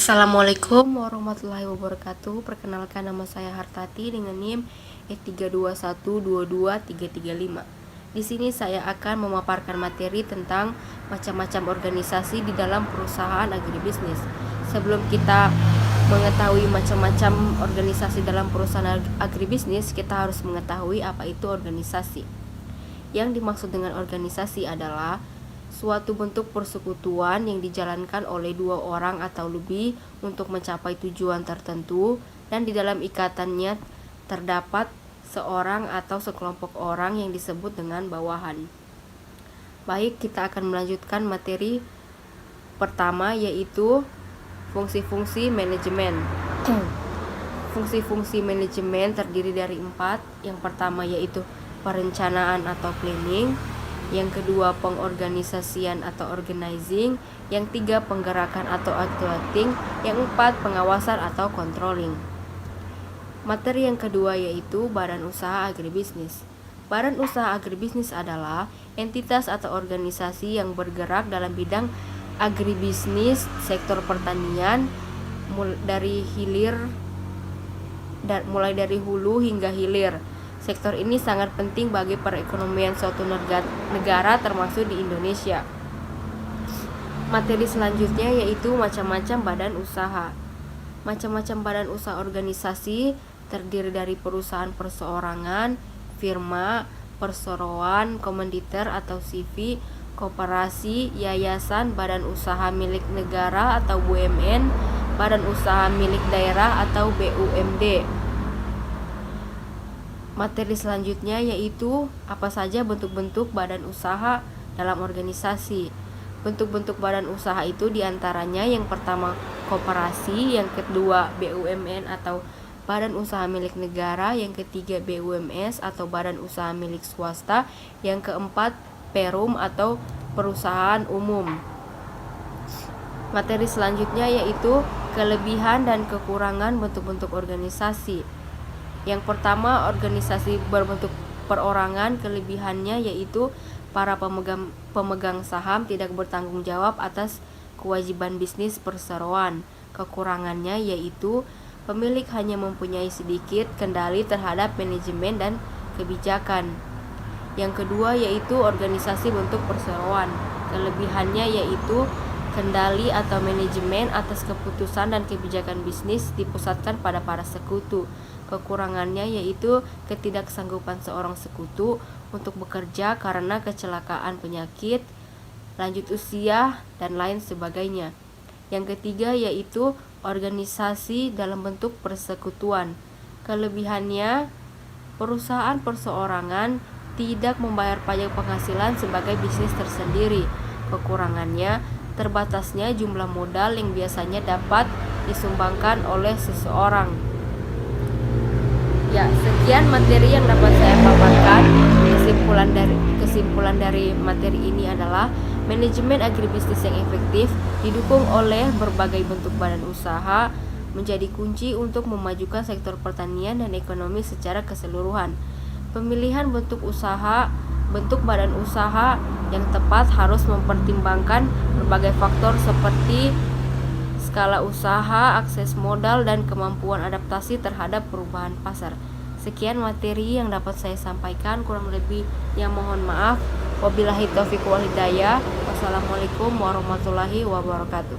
Assalamualaikum warahmatullahi wabarakatuh. Perkenalkan, nama saya Hartati dengan NIM E321223335. Di sini saya akan memaparkan materi tentang macam-macam organisasi di dalam perusahaan agribisnis. Sebelum kita mengetahui macam-macam organisasi dalam perusahaan agribisnis, kita harus mengetahui apa itu organisasi. Yang dimaksud dengan organisasi adalah suatu bentuk persekutuan yang dijalankan oleh dua orang atau lebih untuk mencapai tujuan tertentu, dan di dalam ikatannya terdapat seorang atau sekelompok orang yang disebut dengan bawahan. Baik, kita akan melanjutkan materi pertama, yaitu fungsi-fungsi manajemen. Fungsi-fungsi manajemen terdiri dari 4. Yang pertama yaitu perencanaan atau planning, yang kedua pengorganisasian atau organizing, yang 3 penggerakan atau actuating, yang 4 pengawasan atau controlling. Materi yang kedua yaitu badan usaha agribisnis. Badan usaha agribisnis adalah entitas atau organisasi yang bergerak dalam bidang agribisnis sektor pertanian mulai dari hulu hingga hilir. Sektor ini sangat penting bagi perekonomian suatu negara termasuk di Indonesia. Materi selanjutnya yaitu macam-macam badan usaha. Macam-macam badan usaha organisasi terdiri dari perusahaan perseorangan, firma, perseroan, komanditer atau CV, koperasi, yayasan, badan usaha milik negara atau BUMN, badan usaha milik daerah atau BUMD. Materi selanjutnya yaitu apa saja bentuk-bentuk badan usaha dalam organisasi. Bentuk-bentuk badan usaha itu diantaranya yang pertama koperasi, yang kedua BUMN atau badan usaha milik negara, yang ketiga BUMS atau badan usaha milik swasta, yang keempat perum atau perusahaan umum. Materi selanjutnya yaitu kelebihan dan kekurangan bentuk-bentuk organisasi. Yang pertama, organisasi berbentuk perorangan. Kelebihannya yaitu para pemegang saham tidak bertanggung jawab atas kewajiban bisnis perseroan. Kekurangannya yaitu pemilik hanya mempunyai sedikit kendali terhadap manajemen dan kebijakan. Yang kedua yaitu organisasi bentuk perseroan. Kelebihannya yaitu kendali atau manajemen atas keputusan dan kebijakan bisnis dipusatkan pada para sekutu. Kekurangannya yaitu ketidaksanggupan seorang sekutu untuk bekerja karena kecelakaan, penyakit, lanjut usia, dan lain sebagainya. Yang ketiga yaitu organisasi dalam bentuk persekutuan. Kelebihannya, perusahaan perseorangan tidak membayar pajak penghasilan sebagai bisnis tersendiri. Kekurangannya, terbatasnya jumlah modal yang biasanya dapat disumbangkan oleh seseorang. Ya, sekian materi yang dapat saya paparkan. Kesimpulan dari materi ini adalah manajemen agribisnis yang efektif didukung oleh berbagai bentuk badan usaha menjadi kunci untuk memajukan sektor pertanian dan ekonomi secara keseluruhan. Pemilihan bentuk badan usaha yang tepat harus mempertimbangkan berbagai faktor seperti skala usaha, akses modal, dan kemampuan adaptasi terhadap perubahan pasar. Sekian materi yang dapat saya sampaikan, kurang lebihnya mohon maaf. Wabillahi taufiq wal hidayah. Wassalamualaikum warahmatullahi wabarakatuh.